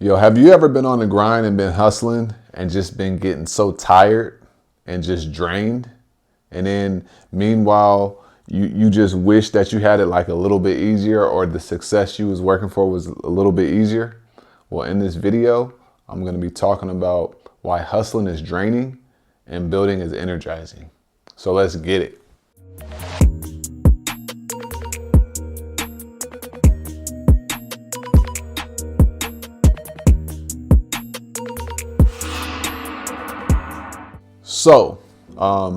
Yo, have you ever been on the grind and been hustling and just been getting so tired and just drained? And then meanwhile, you just wish that you had it like a little bit easier, or the success you was working for was a little bit easier? Well, in this video, I'm going to be talking about why hustling is draining and building is energizing. So let's get it. So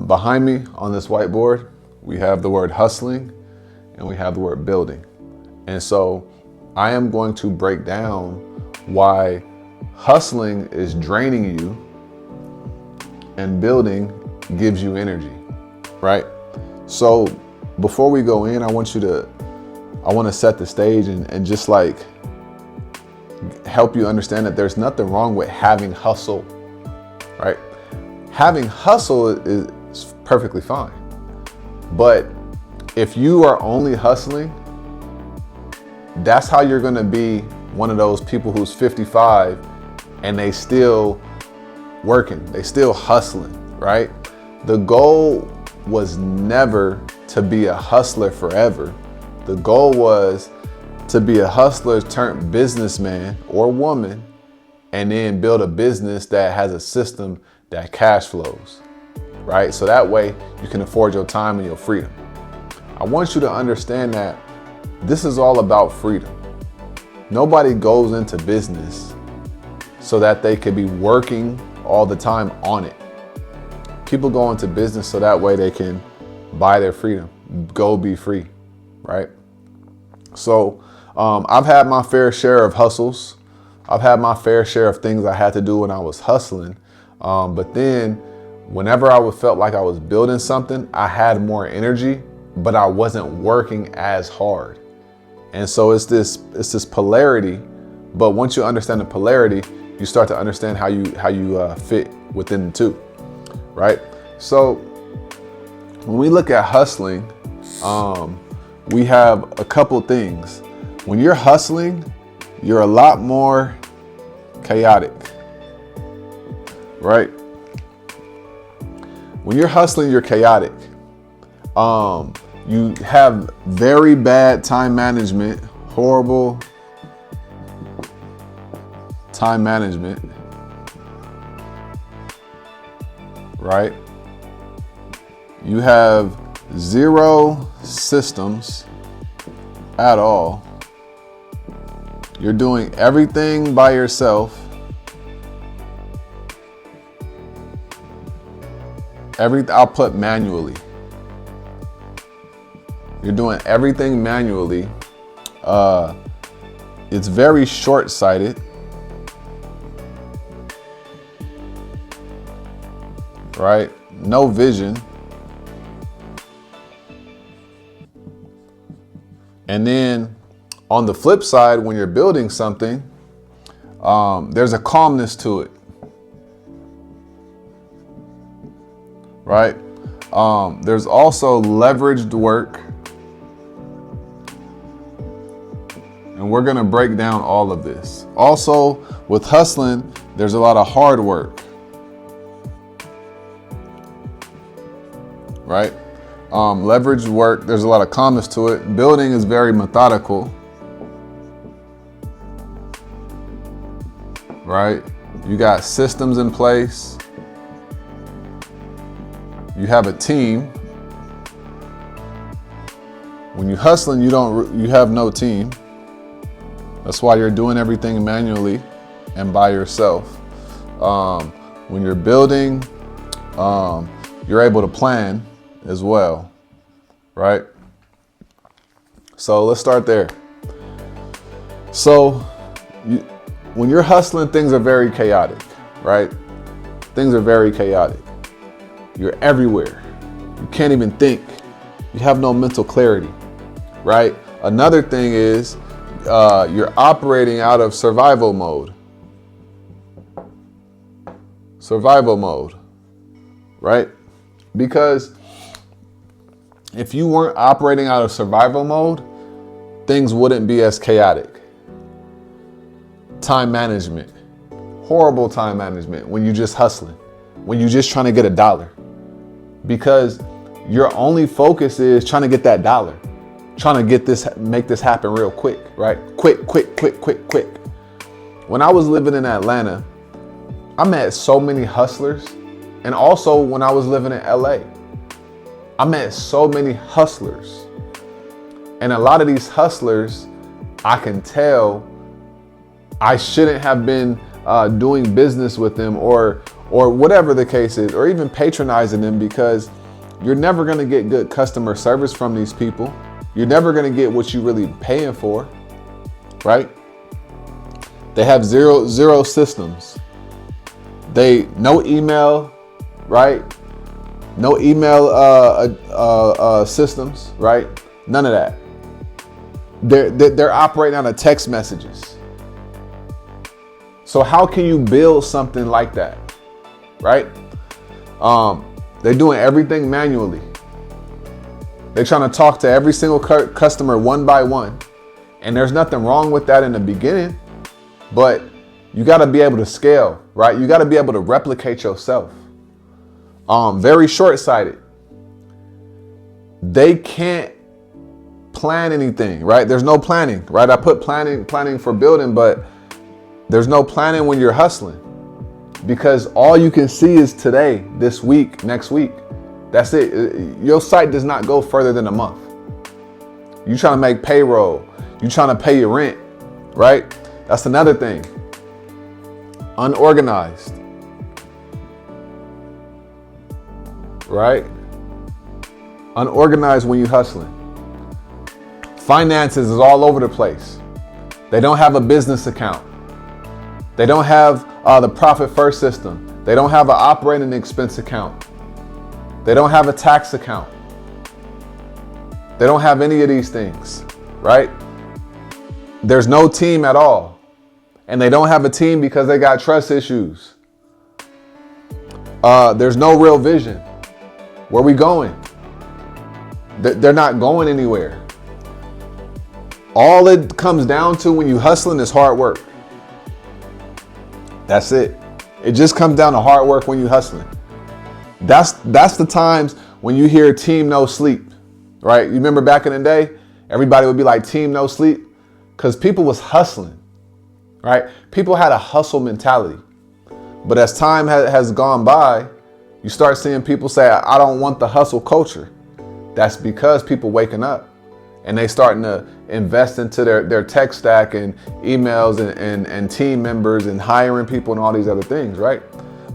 behind me on this whiteboard, we have the word hustling and we have the word building. And so I am going to break down why hustling is draining you and building gives you energy, right? So before we go in, I want to set the stage and just like help you understand that there's nothing wrong with having hustle, right? Having hustle is perfectly fine. But if you are only hustling, that's how you're going to be one of those people who's 55 and they still working, they still hustling, right? The goal was never to be a hustler forever. The goal was to be a hustler turned businessman or woman and then build a business that has a system that cash flows, right? So that way you can afford your time and your freedom. I want you to understand that this is all about freedom. Nobody goes into business so that they could be working all the time on it. People go into business so that way they can buy their freedom, go be free, right? So I've had my fair share of hustles. I've had my fair share of things I had to do when I was hustling. But then whenever I felt like I was building something, I had more energy, but I wasn't working as hard. And so it's this polarity. But once you understand the polarity, you start to understand how you fit within the two, right? So when we look at hustling, we have a couple things. When you're hustling, you're a lot more chaotic. Right? When you're hustling, you're chaotic. You have very bad time management, horrible time management, right? You have zero systems at all. You're doing everything by yourself. I'll put manually. You're doing everything manually. It's very short-sighted. Right? No vision. And then on the flip side, when you're building something, there's a calmness to it. Right? There's also leveraged work. And we're going to break down all of this. Also, with hustling, there's a lot of hard work. Right? Leveraged work, there's a lot of calmness to it. Building is very methodical. Right? You got systems in place. You have a team. When you're hustling, you have no team. That's why you're doing everything manually and by yourself. When you're building, you're able to plan as well, right? So let's start there. So when you're hustling, things are very chaotic, right? Things are very chaotic. You're everywhere. You can't even think. You have no mental clarity, right? Another thing is you're operating out of survival mode. Survival mode, right? Because if you weren't operating out of survival mode, things wouldn't be as chaotic. time management, horrible time management when you just hustling, when you just trying to get a dollar, because your only focus is trying to get that dollar, trying to get this, make this happen real quick, right? Quick. When I was living in Atlanta, I met so many hustlers. And also when I was living in LA, I met so many hustlers. And a lot of these hustlers, I can tell I shouldn't have been doing business with them or whatever the case is, or even patronizing them, because you're never going to get good customer service from these people. You're never going to get what you really paying for, right? They have zero systems. No email, right? No email systems, right? None of that. They're operating on a text messages. So how can you build something like that, right? They're doing everything manually. They're trying to talk to every single customer one by one. And there's nothing wrong with that in the beginning, but you got to be able to scale, right? You got to be able to replicate yourself. Very short-sighted. They can't plan anything, right? There's no planning, right? I put planning for building, but there's no planning when you're hustling, because all you can see is today, this week, next week. That's it. Your site does not go further than a month. You trying to make payroll. You trying to pay your rent, right? That's another thing. Unorganized, right? Unorganized when you hustling. Finances is all over the place. They don't have a business account. They don't have the profit first system. They don't have an operating expense account. They don't have a tax account. They don't have any of these things, right? There's no team at all. And they don't have a team because they got trust issues. There's no real vision. Where we going? They're not going anywhere. All it comes down to when you hustling is hard work. That's it. It just comes down to hard work when you hustling. That's the times when you hear team no sleep, right? You remember back in the day, everybody would be like team no sleep, because people was hustling, right? People had a hustle mentality. But as time has gone by, you start seeing people say, I don't want the hustle culture. That's because people waking up and they starting to invest into their tech stack and emails and team members and hiring people and all these other things, right?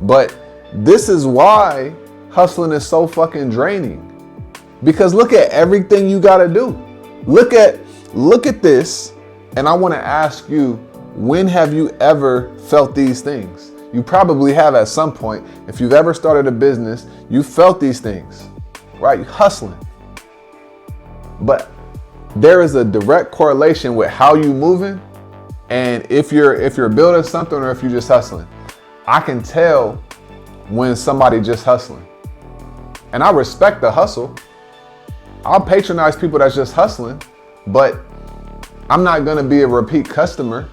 But this is why hustling is so fucking draining. Because look at everything you got to do. Look at this. And I want to ask you, when have you ever felt these things? You probably have at some point. If you've ever started a business, you felt these things, right? You're hustling. But there is a direct correlation with how you moving and if you're building something or if you're just hustling. I can tell when somebody just hustling. And I respect the hustle. I'll patronize people that's just hustling, but I'm not going to be a repeat customer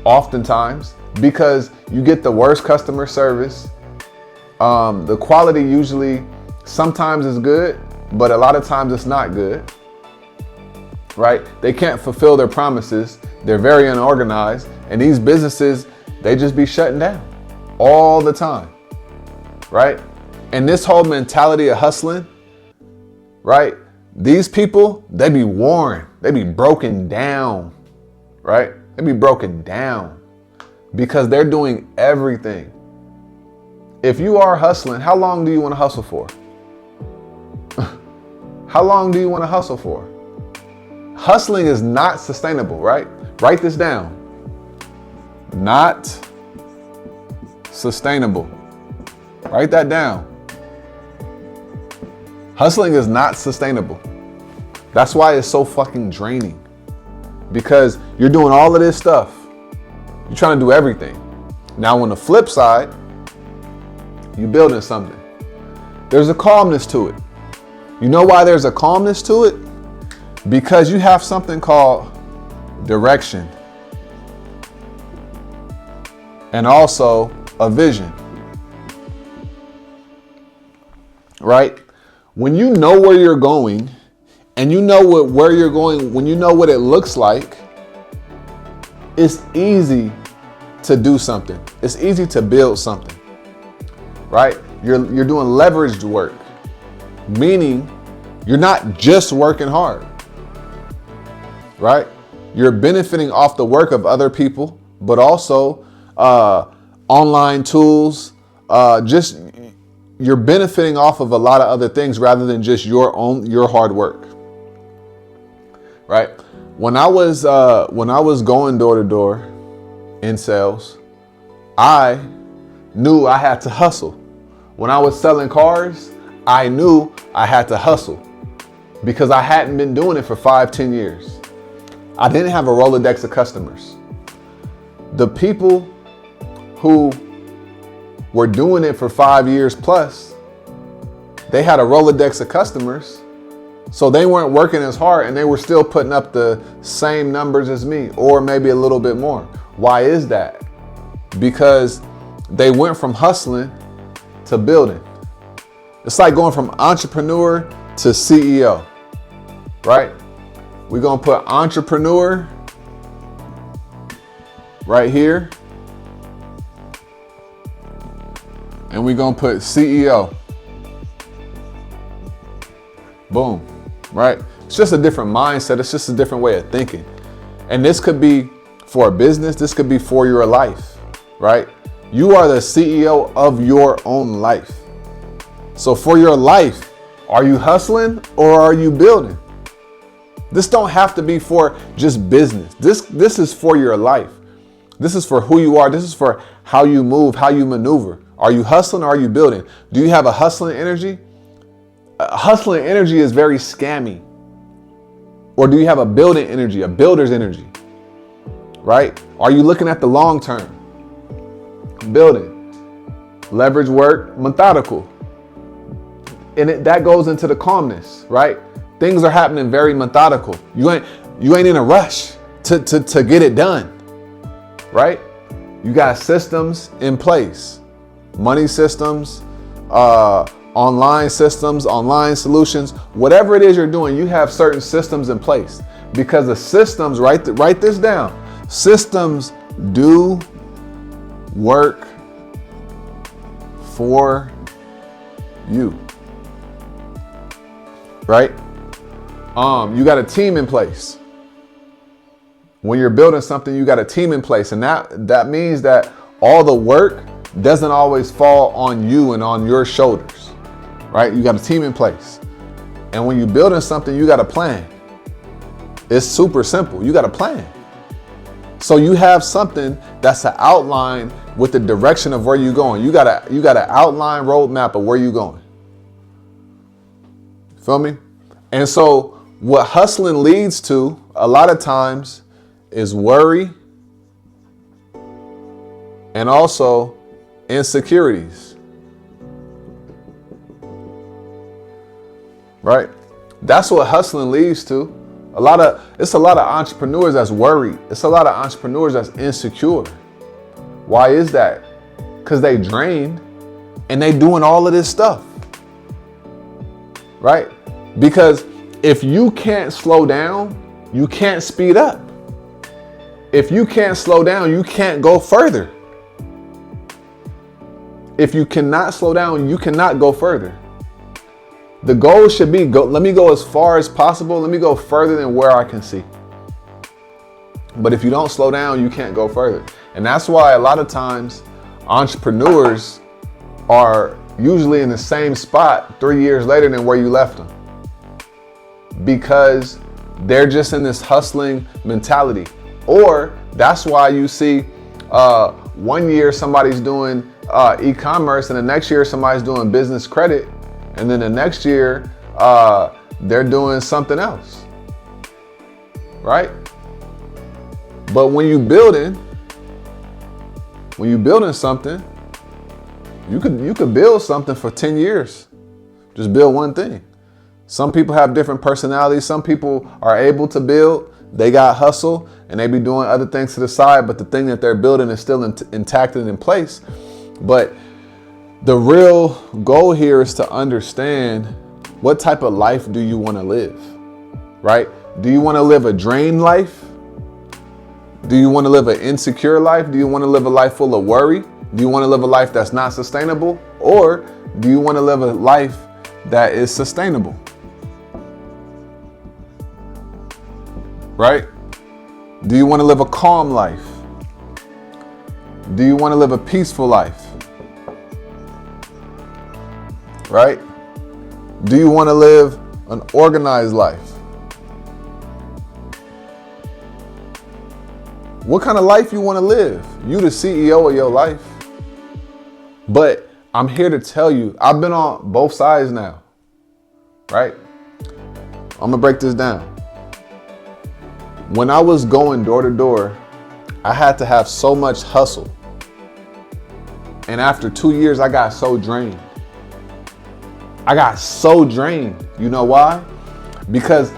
oftentimes, because you get the worst customer service. The quality usually sometimes is good, but a lot of times it's not good, right? They can't fulfill their promises. They're very unorganized. And these businesses, they just be shutting down all the time, right? And this whole mentality of hustling, right? These people, they be worn. They be broken down, right? They be broken down because they're doing everything. If you are hustling, how long do you want to hustle for? How long do you want to hustle for? Hustling is not sustainable, right? Write this down. Not sustainable. Write that down. Hustling is not sustainable. That's why it's so fucking draining. Because you're doing all of this stuff. You're trying to do everything. Now on the flip side, you're building something. There's a calmness to it. You know why there's a calmness to it? Because you have something called direction. and also a vision, right? When you know where you're going and you know where you're going, when you know what it looks like, it's easy to do something. It's easy to build something, right? You're doing leveraged work, meaning you're not just working hard, right? You're benefiting off the work of other people, but also online tools. Just you're benefiting off of a lot of other things rather than just your hard work, right? When I was going door to door in sales, I knew I had to hustle. When I was selling cars, I knew I had to hustle because I hadn't been doing it for 5-10 years. I didn't have a Rolodex of customers. The people who were doing it for 5 years plus, they had a Rolodex of customers, so they weren't working as hard and they were still putting up the same numbers as me, or maybe a little bit more. Why is that? Because they went from hustling to building. It's like going from entrepreneur to CEO, right? We're gonna put entrepreneur right here, and we're gonna put CEO. Boom, right? It's just a different mindset. It's just a different way of thinking. And this could be for a business. This could be for your life, right? You are the CEO of your own life. So for your life, are you hustling or are you building? This don't have to be for just business. This is for your life. This is for who you are. This is for how you move, how you maneuver. Are you hustling or are you building? Do you have a hustling energy? Hustling energy is very scammy. Or do you have a building energy, a builder's energy? Right? Are you looking at the long term? Building. Leverage work, methodical. And that goes into the calmness, right? Things are happening very methodical. You ain't in a rush to get it done, right? You got systems in place, money systems, online systems, online solutions, whatever it is you're doing, you have certain systems in place because the systems, write this down. Systems do work for you, right? You got a team in place. When you're building something, you got a team in place. And that means that all the work doesn't always fall on you and on your shoulders, right? You got a team in place. And when you're building something, you got a plan. It's super simple. You got a plan. So you have something that's an outline with the direction of where you're going. You got an outline roadmap of where you're going. Feel me? And so what hustling leads to a lot of times is worry and also insecurities, right? That's what hustling leads to. It's a lot of entrepreneurs that's worried. It's a lot of entrepreneurs that's insecure. Why is that? Because they drained and they doing all of this stuff, right? Because if you can't slow down, you can't speed up. If you can't slow down, you can't go further. If you cannot slow down, you cannot go further. The goal should be, let me go as far as possible. Let me go further than where I can see. But if you don't slow down, you can't go further. And that's why a lot of times entrepreneurs are usually in the same spot 3 years later than where you left them. Because they're just in this hustling mentality. Or that's why you see 1 year somebody's doing e-commerce and the next year somebody's doing business credit. And then the next year they're doing something else, right? But when you're building something, you could build something for 10 years. Just build one thing. Some people have different personalities. Some people are able to build. They got hustle. and they be doing other things to the side, but the thing that they're building is still intact and in place. But the real goal here is to understand, what type of life do you want to live, right? Do you want to live a drained life? Do you want to live an insecure life? Do you want to live a life full of worry? Do you want to live a life that's not sustainable? Or do you want to live a life that is sustainable? Right? Do you want to live a calm life? Do you want to live a peaceful life? Right? Do you want to live an organized life? What kind of life you want to live? You the CEO of your life. But I'm here to tell you, I've been on both sides now, right? I'm gonna break this down. When I was going door to door, I had to have so much hustle. And after 2 years, I got so drained. You know why? Because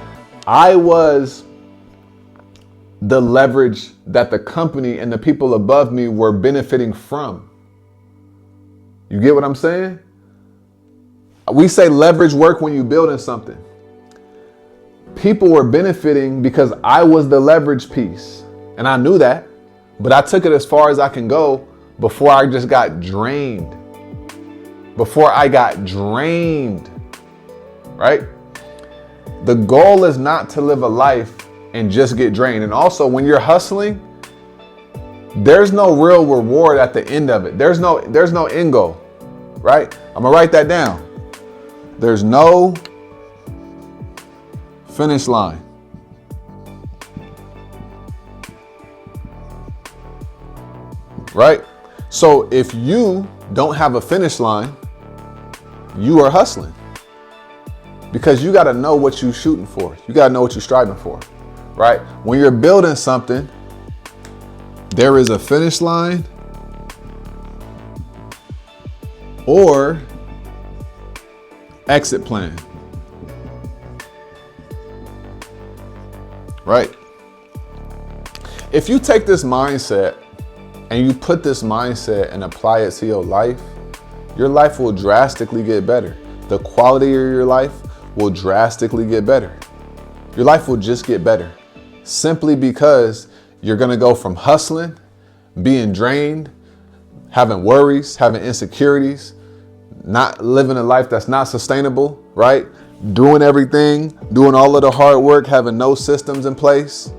I was the leverage that the company and the people above me were benefiting from. You get what I'm saying? We say leverage work when you're building something. People were benefiting because I was the leverage piece. And I knew that, but I took it as far as I can go before I just got drained. Right? The goal is not to live a life and just get drained. And also, when you're hustling, there's no real reward at the end of it. There's no end goal, right? I'm gonna write that down. There's no finish line. Right? So if you don't have a finish line, you are hustling. Because you got to know what you're shooting for. You got to know what you're striving for, right? When you're building something, there is a finish line or exit plan, right? If you take this mindset and you put this mindset and apply it to your life will drastically get better. The quality of your life will drastically get better. Your life will just get better simply because you're going to go from hustling, being drained, having worries, having insecurities, not living a life that's not sustainable, right? Doing everything, doing all of the hard work, having no systems in place,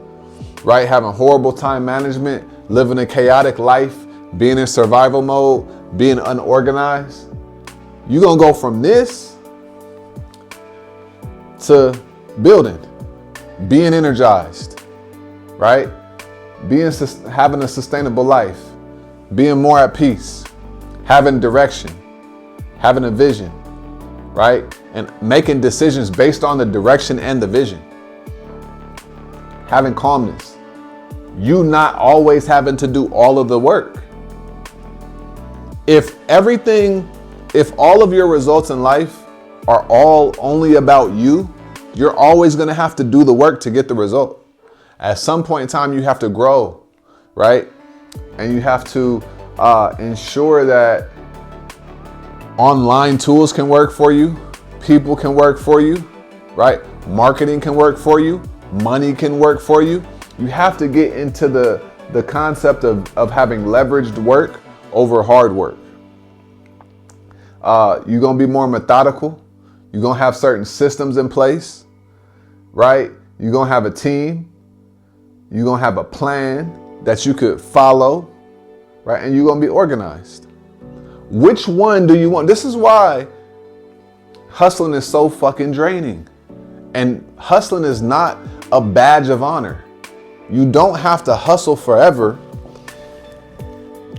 right? Having horrible time management, living a chaotic life, being in survival mode, being unorganized. You're going to go from this to building, being energized, right? Having a sustainable life, being more at peace, having direction, having a vision, right? And making decisions based on the direction and the vision. Having calmness. You not always having to do all of the work. If all of your results in life are all only about you, you're always going to have to do the work to get the result. At some point in time, you have to grow, right? And you have to ensure that online tools can work for you, people can work for you, right? Marketing can work for you, money can work for you. You have to get into the concept of having leveraged work over hard work. You're going to be more methodical. You're going to have certain systems in place, right? You're going to have a team. You're going to have a plan that you could follow, right? And you're going to be organized. Which one do you want? This is why hustling is so fucking draining. And hustling is not a badge of honor. You don't have to hustle forever,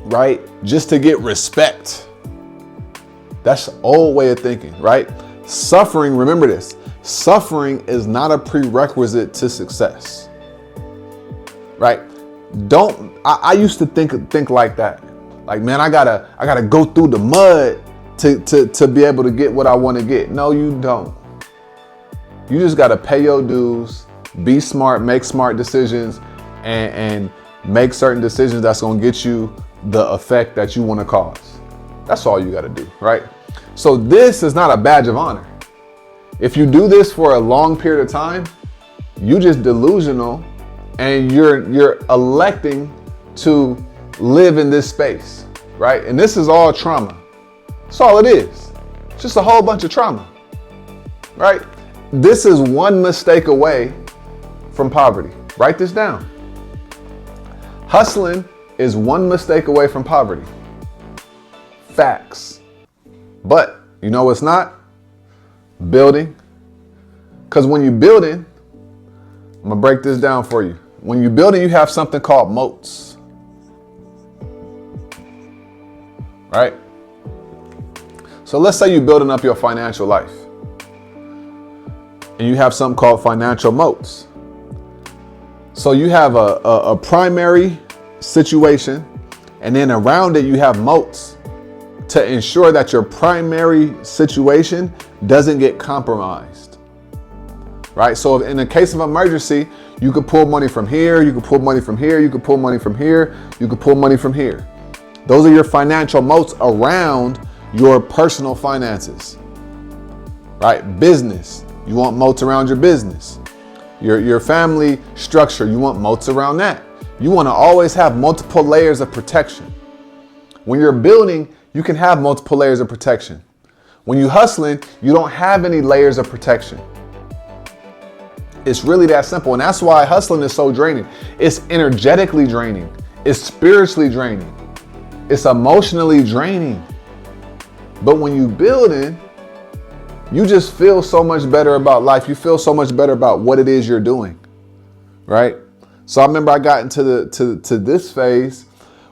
right? Just to get respect. That's the old way of thinking, right? Suffering, remember this, suffering is not a prerequisite to success, right? I used to think like that. Like, man, I gotta go through the mud to be able to get what I want to get. No, you don't. You just gotta pay your dues, be smart, make smart decisions, and make certain decisions that's going to get you the effect that you want to cause. That's all you got to do, right? So this is not a badge of honor. If you do this for a long period of time, you just delusional, and you're electing to live in this space, right? And this is all trauma. That's all it is. It's just a whole bunch of trauma, right? This is one mistake away from poverty. Write this down. Hustling is one mistake away from poverty. Facts. But you know what's not? Building. Because when you're building, I'm going to break this down for you. When you're building, you have something called moats. Right? So let's say you're building up your financial life. And you have something called financial moats. So you have a primary situation, and then around it you have moats to ensure that your primary situation doesn't get compromised. Right? So in the case of emergency, you could pull money from here, you could pull money from here, you could pull money from here, you could pull money from here. Those are your financial moats around your personal finances. Right? Business. You want moats around your business. Your family structure, you want moats around that. You want to always have multiple layers of protection. When you're building, you can have multiple layers of protection. When you're hustling, you don't have any layers of protection. It's really that simple. And that's why hustling is so draining. It's energetically draining. It's spiritually draining. It's emotionally draining. But when you're building, you just feel so much better about life. You feel so much better about what it is you're doing, right? So I remember I got into to this phase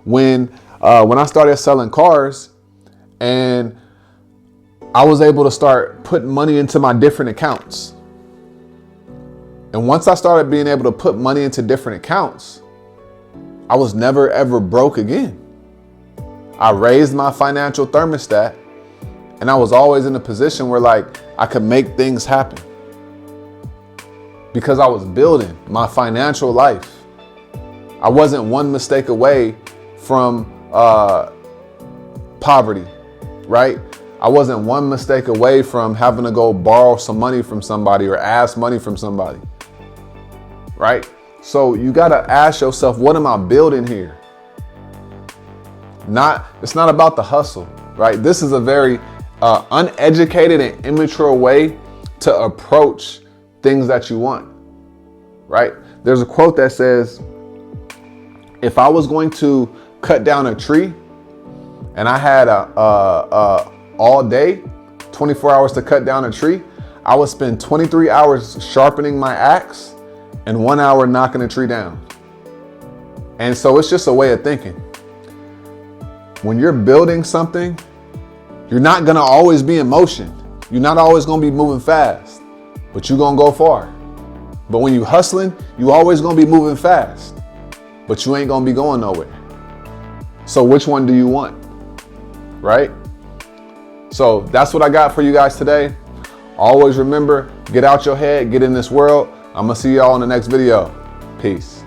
when I started selling cars, and I was able to start putting money into my different accounts. And once I started being able to put money into different accounts, I was never ever broke again. I raised my financial thermostat. And I was always in a position where like I could make things happen because I was building my financial life. I wasn't one mistake away from poverty, right? I wasn't one mistake away from having to go borrow some money from somebody or ask money from somebody, right? So you got to ask yourself, what am I building here? It's not about the hustle, right? This is a very uneducated and immature way to approach things that you want, right? There's a quote that says, if I was going to cut down a tree and I had all day, 24 hours to cut down a tree, I would spend 23 hours sharpening my axe and 1 hour knocking the tree down. And so it's just a way of thinking. When you're building something, you're not going to always be in motion. You're not always going to be moving fast, but you're going to go far. But when you're hustling, you always going to be moving fast, but you ain't going to be going nowhere. So which one do you want? Right? So that's what I got for you guys today. Always remember, get out your head, get in this world. I'm going to see y'all in the next video. Peace.